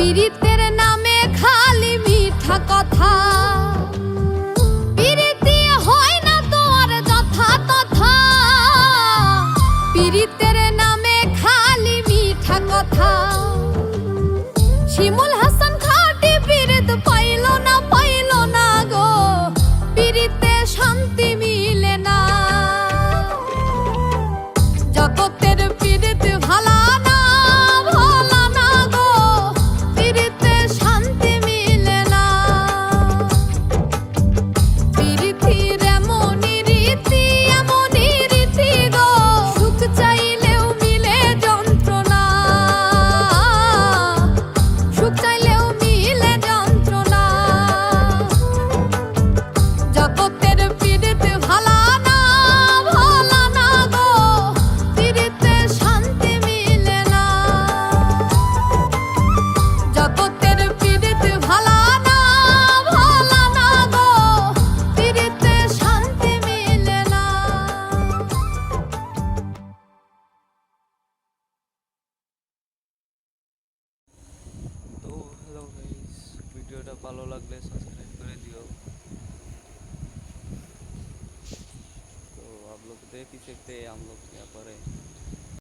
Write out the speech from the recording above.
পীড়িতের নামে খালি মিঠা কথা, পীড়িতি হয় না তো আর যথা তথা। পীড়িতের নামে খালি মিঠা কথা, শিমুল হাসান খাটি পীড়িত পাইল না গো, পীড়িতে শান্তি মিলে না। জগতের পীড়িত ভালা না ভালা না গো, পীড়িতে শান্তি মিলে না। পীড়িতির এমনই রীতি গো, সুখ চাইলেও মিলে যন্ত্রণা, সুখ চাইলেও মিলে যন্ত্রণা। জগতের পীড়িত ভালা না ভালা না গো, পীড়িতে শান্তি মিলে না। জগতের পীড়িত ভালা না ভালা না গো, পীড়িতে শান্তি মিলে না। तो हेलो गाइस, ভিডিওটা ভালো লাগলে সাবস্ক্রাইব করে দিও। तो आप लोग देख ही सकते हैं हम लोग क्या पर है।